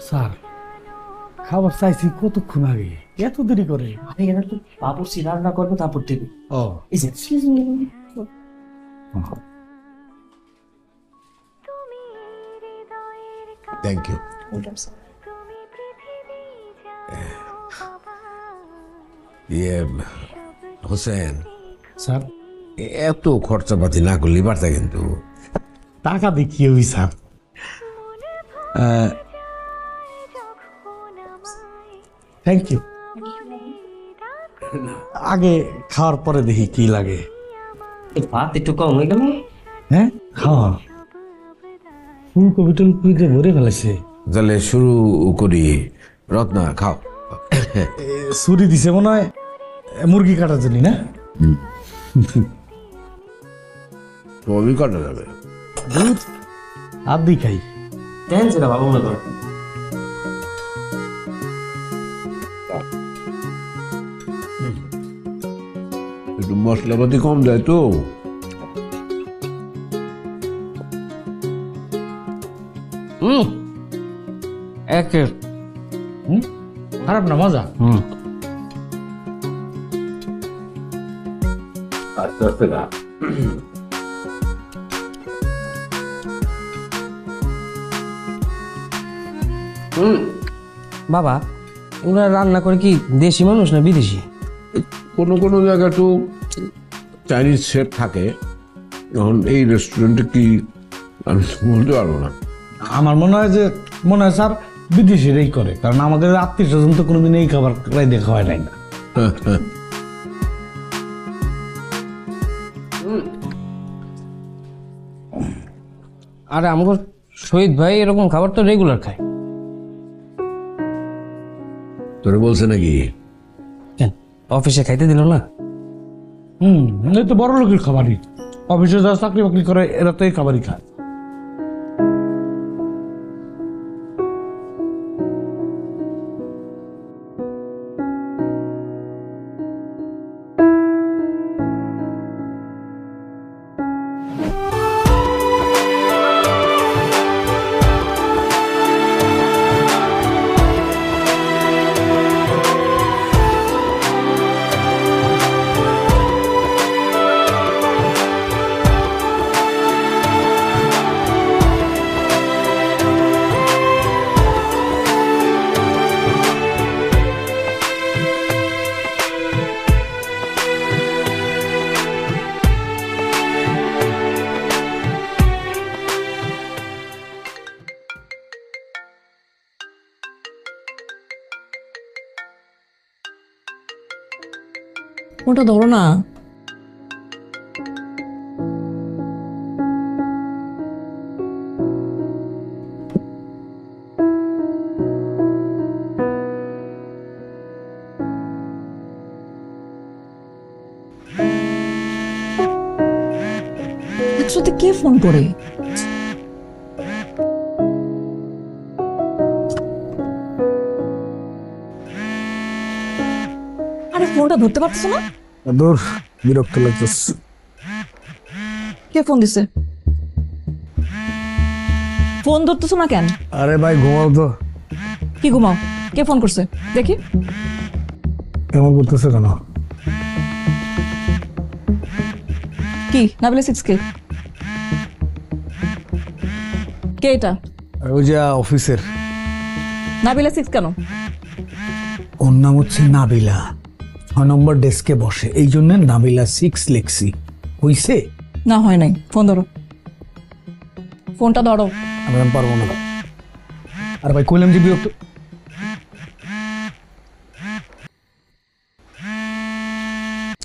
Sir খাবার চাইছি কতক্ষণ আগে, এত দেরি করে? আরে এরা তো বাবুর্চি রান্না করবে তারপর দেবে। ও এই যে থ্যাংক ইউ। ইয়ে হোসেন, স্যার এত খরচাপাতি না করলে পারতা কিন্তু। টাকা দিয়ে কি হবি স্যার? Thank you. আগে খাওয়ার পরে দেখি কি লাগে। এই ভাত একটু কম হয়ে গেল। হ্যাঁ খাওয়া ফুলকপি টুলকপিতে ভরে ফেলেছে। তাহলে শুরু করি। রত্না খাও। ছুরি দিছে মনে হয় মুরগি কাটার জন্য, না? সবই কাটা যাবে। দুধ আর দি খাই। দেন যেটা বাবু মনে করে। একটু মশলাপাতি কম যায় তো। একের খারাপ না, মজা। আস্তে আস্তে না। বাবা ওরা রান্না করে কি দেশি মানুষ না বিদেশি? কোনো কোনো জায়গায় তো চাইনিজ শেফ থাকে, এখন এই রেস্টুরেন্টে কি আমি বলতে পারবো না। আমার মনে হয় স্যার বিদেশিরাই করে, কারণ আমাদের আত্মীয় স্বজন তো কোনোদিন এই খাবার দেখা হয় নাই না। আরে আমার শহীদ ভাই এরকম খাবার তো রেগুলার খায়। তোরে বলছে নাকি? কেন অফিসে খাইতে দিল না? এই তো বড় লোকের খাবারই, অফিসে যারা চাকরি বাকরি করে এরা তো এই খাবারই খায়। ওটা ধরো না। একসাথে কে ফোন করে? আরে ফোনটা ধরতে পারছো না? দূর, বিরক্ত লাগতেছে। কে ফোন দিছে? ফোন ধরতেছো না কেন? আরে ভাই ঘুমাও তো। কি ঘুমাও? কে ফোন করছে দেখি। কেমন করতেছে কেন? কি নাবিলা 6 কে? কে এটা? ওই যে অফিসের। নাবিলা 6 কেন? ওর নাম হচ্ছে নাবিলা, 6 নম্বর ডেস্কে বসে, এই জন্য নাবিলা 6 লিখছি। হইছে? না হয় নাই। ফোন ধরো, ফোনটা ধরো। আমি পারবো না। আর ভাই কইলাম যে বিরক্ত।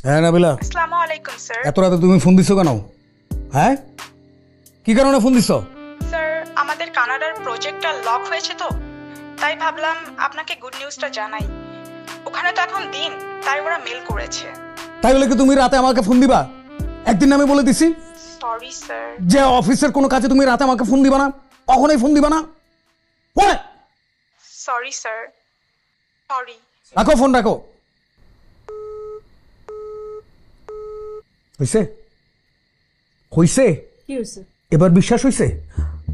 হ্যাঁ নাবিলা, আসসালামু আলাইকুম স্যার। এত রাতে তুমি ফোন দিছো কেন? হ্যাঁ কি কারণে ফোন দিছো? স্যার আমাদের কানাডার প্রজেক্টটা লক হয়েছে তো, তাই ভাবলাম আপনাকে গুড নিউজটা জানাই। ওখানে তো এখন দিন, তাই ওরা মেল করেছে। তাই বলে কি তুমি রাতে আমাকে ফোন দিবা? একদিন আমি বলে দিছি সরি স্যার। যে অফিসের কোনো কাজে তুমি রাতে আমাকে ফোন দিবা না, কখনোই ফোন দিবা না। Sorry sir, sorry. রাখো ফোন, রাখো। হইছে? হইছে? কি হইছে? এবার বিশ্বাস হইছে?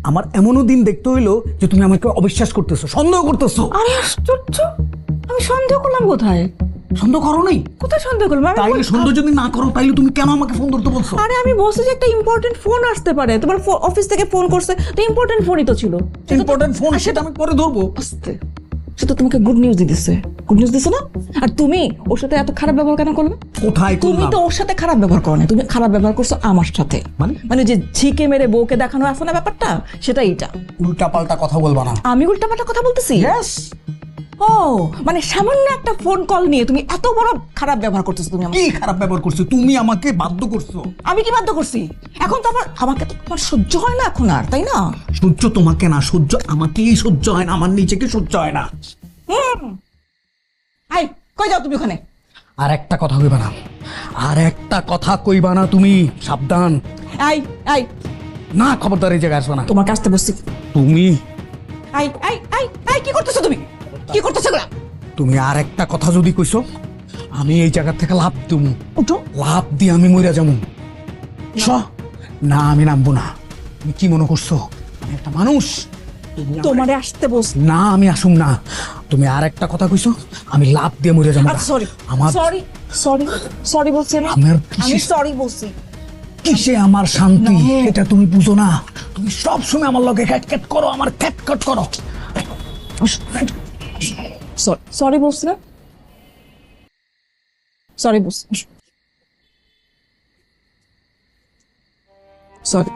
আমার এমনও দিন দেখতে হইলো যে তুমি আমাকে অবিশ্বাস করতেছো, সন্দেহ করতেছো। আরে আশ্চর্য, আমি সন্দেহ করলাম কোথায়? সন্দেহ করো নাই? কোথায় সন্দেহ করলাম? তাইলে সন্দেহ যদি না করো তাইলে তুমি কেন আমাকে ফোন ধরতে বলছো? আরে আমি বলছি যে একটা ইম্পর্টেন্ট ফোন আসতে পারে, তোমার অফিস থেকে ফোন করছে, তো ইম্পর্টেন্ট ফোনই তো ছিল। ইম্পর্টেন্ট ফোন, সেটা আমি পরে ধরবো। আস্তে, সে তো তোমাকে গুড নিউজ দিতেছে, গুড নিউজ দিছে না? আর তুমি ওর সাথে এত খারাপ ব্যবহার কেন করলে? কোথায় তুমি করলাম? তো ওর সাথে খারাপ ব্যবহার করো না, তুমি খারাপ ব্যবহার করছো আমার সাথে। মানে? মানে যে ঝিকে মেরে বউকে দেখানো আছে না ব্যাপারটা, সেটা এইটা। উল্টা পাল্টা কথা বলবা না। আমি উল্টাপাল্টা কথা বলতেছি? ইয়েস। ও মানে সামান্য একটা ফোন কল নিয়ে তুমি এত বড় খারাপ ব্যবহার করতেছো তুমি আমার? কি খারাপ ব্যবহার করছো? তুমি আমাকে বাধ্য করছো। আমি কি বাধ্য করছি? এখন তো আবার আমাকে তো তোমার সহ্য হয় না এখন আর, তাই না? সহ্য তোমাকে না, সহ্য আমাকেই সহ্য হয় না, আমার নিজেকে সহ্য হয় না। আই কই যাও তুমি ওখানে? আর একটা কথা কইবা না, আর একটা কথা কইবা না তুমি, সাবধান। আই আই না, খবরদার এই জায়গায় আসবে না। তোমার কাছতে বসছি। তুমি আই আই আই আই কি করতেছো তুমি? কি করতেছো এগুলা? তুমি আর একটা কথা যদি কইছো, আমি এই জায়গা থেকে লাভ দেবো। উঠো। লাভ দিয়ে আমি মইরা যাবো। না, আমি নামবো না। তুমি কি মনে করছো আমি একটা মানুষ? তোমারে আসতে বস। না, আমি আসুম না। তুমি আর একটা কথা কইছো, আমি লাভ দিয়ে মরে যাবো। সরি আমার সরি সরি সরি বলছি আমি। আমার আমি কিসে- সরি বলছি। কিসে আমার শান্তি এটা তুমি বুঝো না। তুমি সব সময় আমার লগে ক্যাট করো, আমার ক্যাট করো। সরি বলছি না? সরি বলছি। Sorry.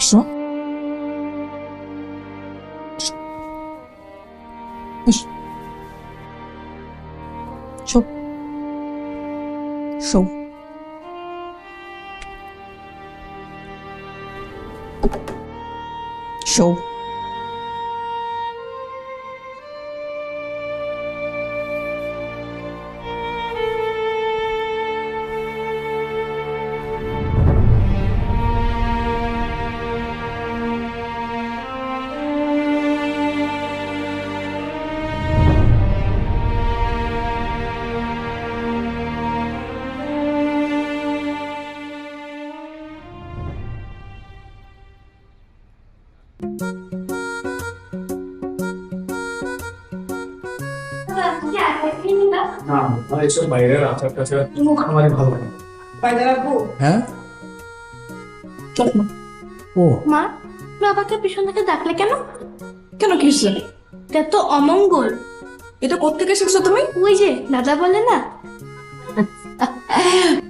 Show show show show না এসব বাইরের আচার টাচার আমারই ভালো লাগে না। হ্যাঁ, ও মা বাবাকে পিছন থেকে ডাকলে কেন? কেন কি হয়েছে? এটা তো অমঙ্গল। এটা কোত্থেকে শিখছো তুমি? ওই যে দাদা বলে না,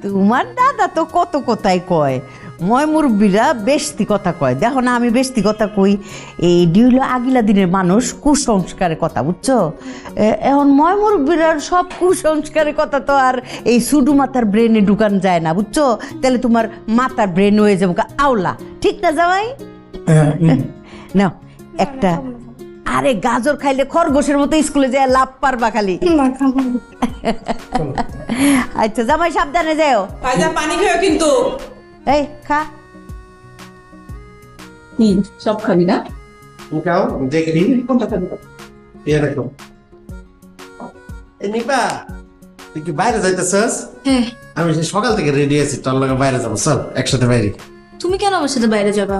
তোমার দাদা তো কত কথাই কয়, ময় মুরব্বীরা বেশতি কথা কয়। দেখো না, আমি বেশতি কথা কই, এই ডিউলো আগিলা দিনের মানুষ কুসংস্কারের কথা, বুঝছো? এখন ময় মুরব্বীরা সব কুসংস্কারের কথা তো আর এই সুডু মাথার ব্রেনে ঢুকান যায় না, বুঝছো? তাহলে তোমার মাথার ব্রেন হয়ে যাবো আওলা, ঠিক না জামাই? নাও একটা, আরে গাজর খাইলে খরগোশের মতো স্কুলে যায় লাভ পারবা খালি। আচ্ছা জামাই সাবধানে যাও। পানি খেও কিন্তু। এই খা। সব খাবি না? খাও দেখি কোনটা খাবি। এরকম নিপা, তুই কি বাইরে যাইতেছস? হ্যাঁ। আমি সেই সকাল থেকে রেডি আছি, তোর লগে বাইরে যাবো, চল একসাথে বাইরে। তুমি কেন আমার সাথে বাইরে যাবা?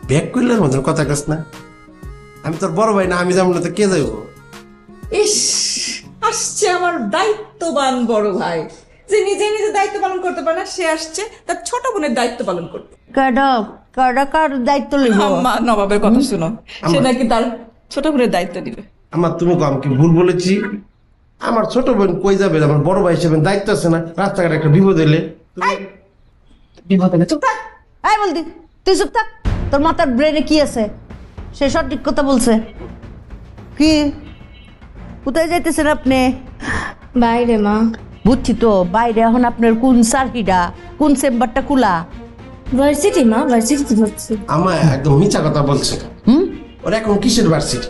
ব্যাগ করলে মধ্যে কথা কস না, আমি তোর বড় ভাই না, আমি যাবো না তো কে যাইব? ইস, আসছে আমার দায়িত্ববান বড় ভাই, যে নিজে নিজে দায়িত্ব পালন করতে পারে না, সে আসছে তার ছোট বোনের দায়িত্ব পালন করতে। কার দায়িত্ব লইব? আম্মা নবাবের কথা শুনো, সে নাকি তার ছোট বোনের দায়িত্ব দিবে। আমার তুমি কম কি ভুল বলেছি? আমার ছোট বোন কই যাবে? আমার বড় ভাই হিসেবে দায়িত্ব আছে না? রাস্তাঘাটে একটা বিপদ হইলে বিপদ হলে চুপ থাক। এই বলদি, তুই চুপ থাক। তোর মাথার ব্রেনে কি আছে? সে সঠিক কথা বলছে। কি কোথায় যাইতেছেন আপনি? বাইরে মা। বুঝছি তো, বাইরে এখন আপনার কোন সার্কিটা, কোন চেম্বারটা খোলা? ভার্সিটি মা, ভার্সিটিতে যাচ্ছি। আমার একদম মিথ্যা কথা বলছে। ওর এখন কিসের ভার্সিটি?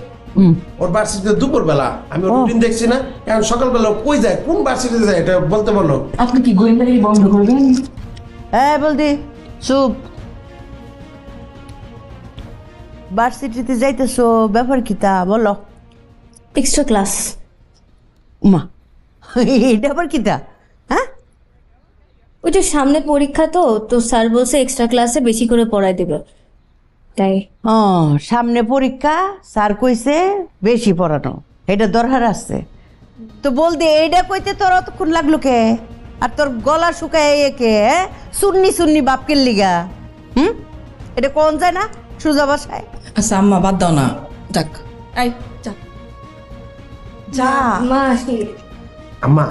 ওর ভার্সিটিতে দুপুর বেলা, আমি ওর রুটিন দেখছি না। এখন সকালবেলা কই যায়, কোন ভার্সিটিতে যায় এটা বলতে বলো। আপনি কি গোয়েন্দাগিরি বন্ধ করবেন? হ্যাঁ বলদি, চুপ। ভার্সিটিতে যাইতেছো, ব্যাপার কি তা বলো? Extra class. মা, এটা আবার কি তা? হ্যাঁ, ওই ওই তো সামনে পরীক্ষা, তো স্যার বলছে এক্সট্রা ক্লাসে বেশি করে পড়াই দেবে, তাই। ও সামনে পরীক্ষা, স্যার কইছে বেশি পড়ানো, এটা দরকার আছে তো বলতে এইটা কইতে তোর অতক্ষণ লাগলো কে? আর তোর গলা শুকায় কে? সুন্নি সুন্নি বাপকের লিগা এটা কোন যায় না সুজা বাসায়? আচ্ছা আম্মা বাদ দাও না, যাক এই যা যা। মা আসি। আম্মা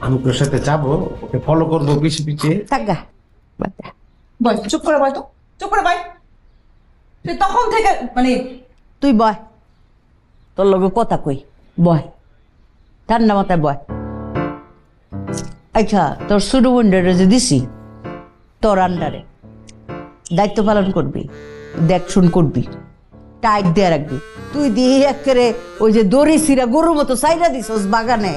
আমি তোর সাথে যাবো, ওকে ফলো করবো পিছিয়ে পিছিয়ে। থাকা বয়, চুপ করে বয়, তো চুপ করে বয়। সে তখন থেকে মানে তুই বয়, তোর লগে কথা কই, বয় ঠান্ডা মাথায় বয়। আচ্ছা তোর ছোট বোনটারে যে দিছি তোর আন্ডারে দায়িত্ব পালন করবি, দেখ শুন করবি, টাইট দিয়ে রাখবি। তুই দিয়ে একেবারে ওই যে দড়ি সিরা গরুর মতো সাইরা দিছস বাগানে।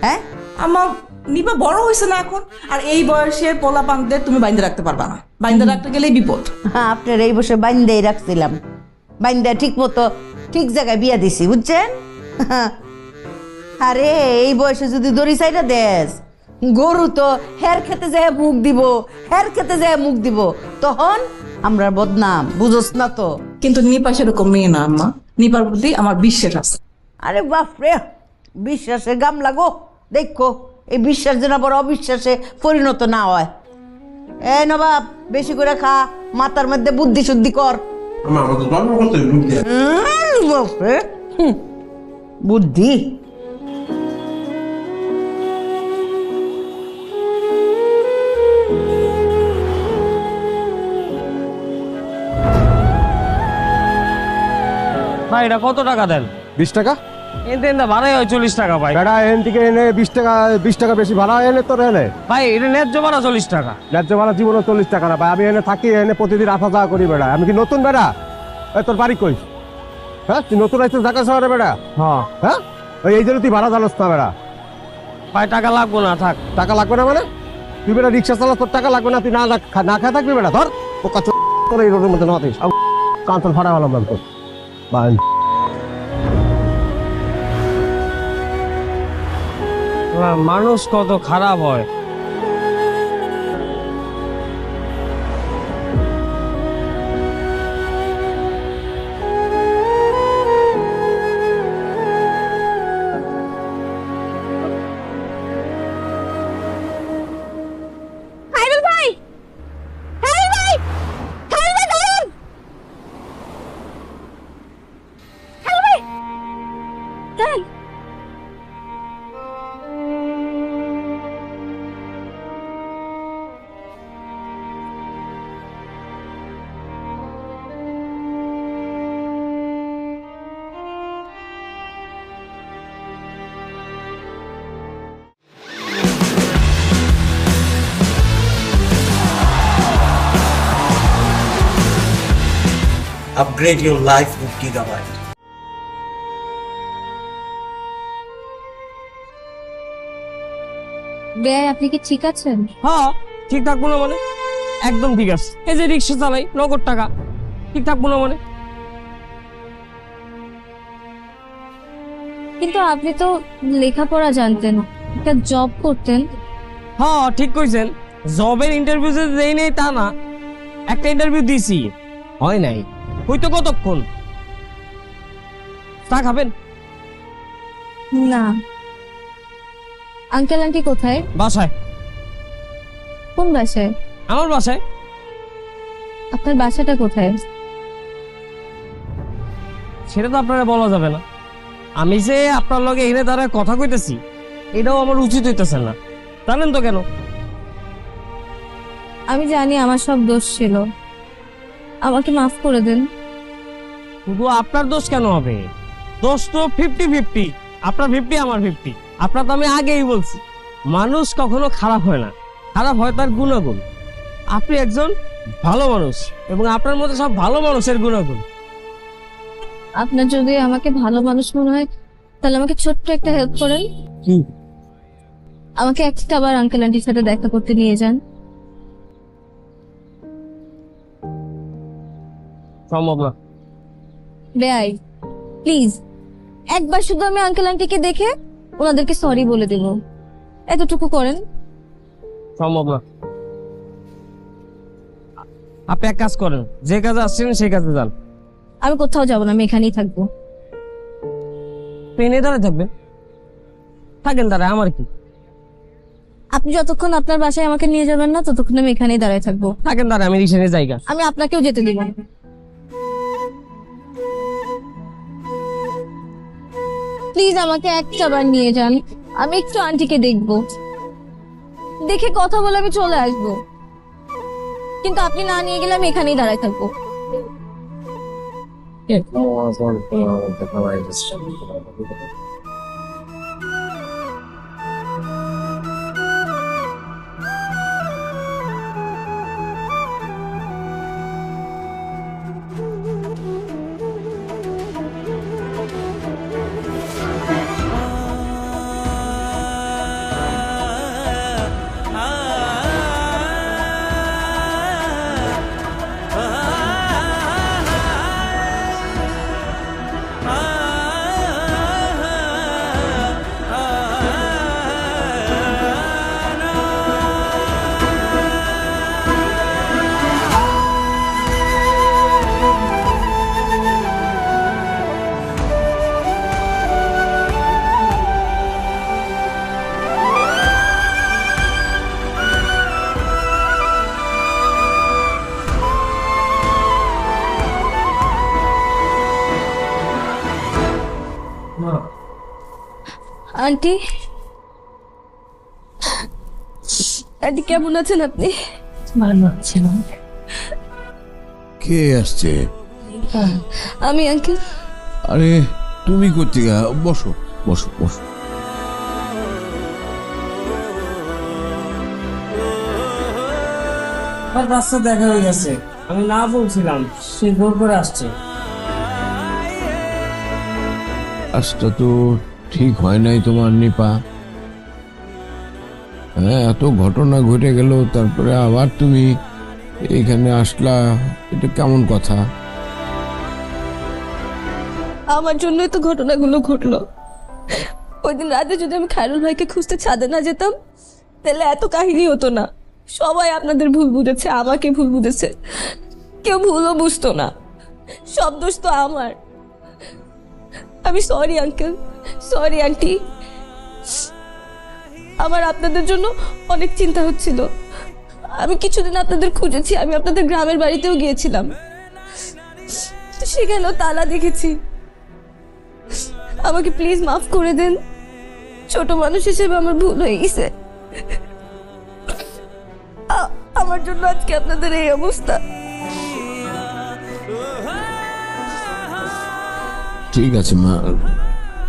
হ্যাঁ আমার নিপা বড় হয়েছে না এখন, আর এই বয়সের পোলা পানদের তুমি বাইন্দে রাখতে পারবা না, বাইন্দে রাখতে গেলেই বিপদ। হ্যাঁ আপনার এই বসে বাইন্দাই রাখছিলাম, বাইন্দা ঠিক মতো ঠিক জায়গায় বিয়া দিছি, বুঝছেন? আরে এই বয়সে যদি দড়ি সাইডা দেস, গরু তো হের খেতে যায় মুখ দিব, হের খেতে যায় মুখ দিব, তখন আমরা বদনাম, বুঝোস না তো? কিন্তু নিপা সেরকম মেয়ে না আম্মা, নিপার প্রতি আমার বিশ্বাস আছে। আরে বাপরে, বিশ্বাসে গাম লাগো, দেখো এই বিশ্বাস যেন আবার অবিশ্বাসে পরিণত না হয়। এ নবাব বেশি করে খা, মাথার মধ্যে বুদ্ধি শুদ্ধি কর। আম্মা আমাকে গল্প করতে হবে, রুম দিয়ে। বাপরে, বুদ্ধি। ভাই এটা কত টাকা দেন? 20 টাকা এতে ভাড়াই হয় 40 টাকা ভাই। বেড়া এখান থেকে এনে 20 টাকা বেশি ভাড়া এনে তোর এনে ভাই এটা ন্যায্য ভাড়া 40 টাকা। ন্যায্য ভাড়া জীবনে 40 টাকা না ভাই, আমি এনে থাকি, এনে প্রতিদিন আসা যাওয়া করি বেড়া। আমি কি নতুন বেড়া? তোর বাড়ি কই? হ্যাঁ তুই নতুন আসছিস ঢাকা শহরে বেড়া? হ্যাঁ হ্যাঁ এই জন্য তুই ভাড়া জানোস না বেড়া? ভাই টাকা লাগবো না, থাক। টাকা লাগবে না মানে? তুই বেড়া রিক্সা চালাস, তোর টাকা লাগবে না? তুই না খায় থাকবি বেড়া? ধর পোকা তোর এই রোডের মধ্যে না দিস, কান্তন ভাড়া ভালো তোর ভাই। মানুষ কত খারাপ হয়। Upgrade your life with Gigabyte. বেয়াই আপনি কি ঠিক আছেন? হ্যাঁ ঠিক থাকবো না মানে? একদম ঠিক আছে। এই যে রিক্সা চালাই, নগদ টাকা, ঠিক থাকবো না মানে? কিন্তু আপনি তো লেখাপড়া জানতেন, একটা জব করতেন। হ্যাঁ ঠিক কইছেন, জবের ইন্টারভিউ যে দেই নাই তা না, একটা ইন্টারভিউ দিছি, হয় নাই। হইতো কতক্ষণ? চা খাবেন? না। আঙ্কেল আন্টি কোথায়? বাসায়। কোন বাসায়? আমার বাসায়। আপনার বাসাটা কোথায়? সেটা তো আপনারা বলা যাবে না। আমি যে আপনার লগে এনে দাঁড়ায় কথা কইতেছি, এটাও আমার উচিত হইতেছে না, জানেন তো কেন? আমি জানি আমার সব দোষ ছিল, আমাকে মাফ করে দেন। শুধু আপনার দোষ কেন হবে? দোষ তো 50-50, আপনার 50 আমার 50। আপনার তো আমি আগেই বলছি, মানুষ কখনো খারাপ হয় না, খারাপ হয় তার গুণাগুণ। আপনি একজন ভালো মানুষ এবং আপনার মধ্যে সব ভালো মানুষের গুণাগুণ। আপনার যদি আমাকে ভালো মানুষ মনে হয় তাহলে আমাকে ছোট্ট একটা হেল্প করেন। কি? আমাকে একটা আবার আঙ্কেল আন্টির সাথে দেখা করতে নিয়ে যান। সম্ভব না। বেয়াই প্লিজ, একবার শুধু আমি আঙ্কেল আন্টিকে দেখে ওনাদেরকে সরি বলে দেব, এতটুকু করেন। সম্ভব না। আপনি এক কাজ করেন, যে কাজে আসছেন সেই কাজে যান। আমি কোথাও যাবো না, আমি এখানেই থাকবো। ট্রেনে দাঁড়ায় থাকবেন, থাকেন দাঁড়ায়, আমার কি। আপনি যতক্ষণ আপনার বাসায় আমাকে নিয়ে যাবেন না ততক্ষণ আমি এখানেই দাঁড়ায় থাকবো। থাকেন দাঁড়ায়, আমি রিক্সা নিয়ে জায়গা। আমি আপনাকেও যেতে দিব না। প্লিজ আমাকে একটা বার নিয়ে যান, আমি একটু আন্টিকে দেখবো, দেখে কথা বলে আমি চলে আসবো। কিন্তু আপনি না নিয়ে গেলে আমি এখানেই দাঁড়ায় থাকবো। আন্টি, আন্টি কেমন আছেন আপনি? ভালো আছি না। কে আসছে? আমি আঙ্কেল। আরে তুমি করতে বসো বসো বসো। আমার রাস্তা দেখা হয়ে গেছে, আমি না বলছিলাম, সে জোর করে আসছে। কাজটা তো ঠিক হয় নাই তোমার নিপা। হ্যাঁ, এত ঘটনা ঘটে গেল, তারপরে আবার তুমি এখানে আসলা, এটা কেমন কথা? আমার জন্যই তো ঘটনাগুলো ঘটলো। ওই দিন রাতে যদি আমি খায়রুল ভাইকে খুঁজতে ছাদে না যেতাম তাহলে এত কাহিনী হতো না। সবাই আপনাদের ভুল বুঝেছে, আমাকে ভুল বুঝেছে, কেউ ভুলও বুঝতো না। সব দোষ তো আমার। আমি সরি আঙ্কেল, সরি আন্টি। আমার আপনাদের জন্য অনেক চিন্তা হচ্ছিল। আমি কিছুদিন আপনাদের খুঁজেছি, আমি আপনাদের গ্রামের বাড়িতেও গিয়েছিলাম, সেখানেও তালা দেখেছি। আমাকে প্লিজ মাফ করে দেন, ছোট মানুষ হিসেবে আমার ভুল হয়ে গেছে। আমার জন্য আজকে আপনাদের এই অবস্থা। ঠিক আছে মা,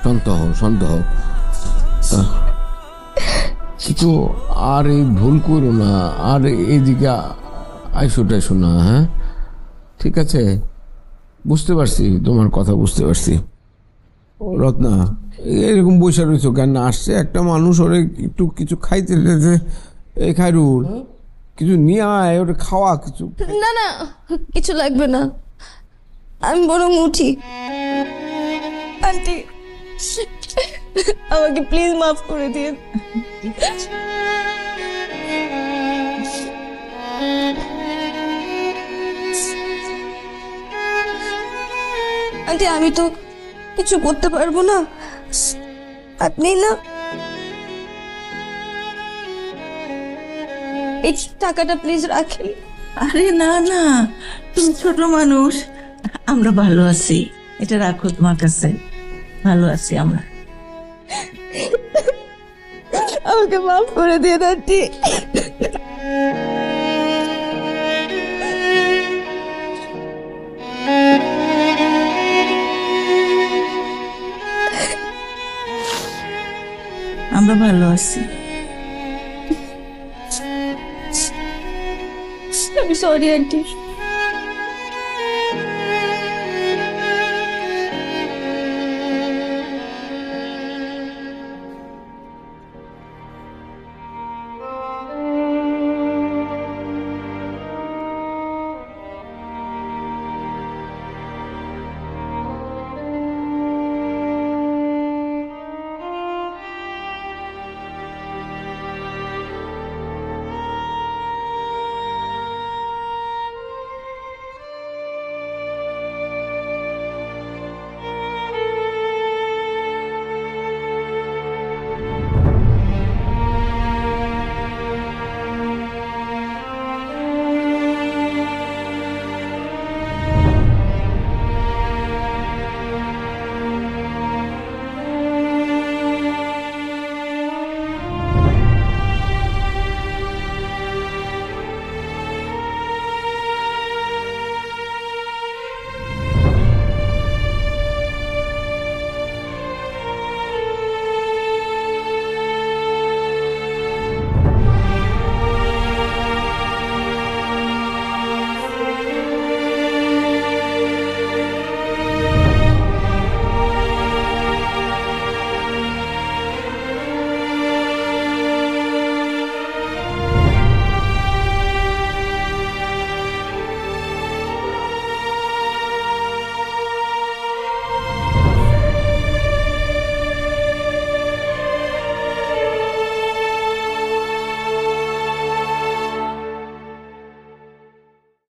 শান্ত হও শান্ত হও। কিন্তু আর এই ভুল করো না, আর এইদিকে আইসো টাইসো না। হ্যাঁ ঠিক আছে, বুঝতে পারছি, তোমার কথা বুঝতে পারছি। রত্না, এরকম বৈশা রয়েছো কেন? আসছে একটা মানুষ, ওরে একটু কিছু খাইতে দিতে। এই খায়রুল, কিছু নিয়ে আয়, ওটা খাওয়া কিছু। না না, কিছু লাগবে না, আমি বরং উঠি। আন্টি আমাকে প্লিজ মাফ করে দিন। আন্টি আমি তো কিছু করতে পারবো না, আপনি না এই টাকাটা প্লিজ রাখেন। আরে না না, তুমি ছোট মানুষ, আমরা ভালো আছি, এটা রাখো তোমার কাছে, ভালো আছি আমরা। আমাকে মাফ করে দিয়ে আন্টি। আমরা ভালো আছি। আমি সরি আন্টি।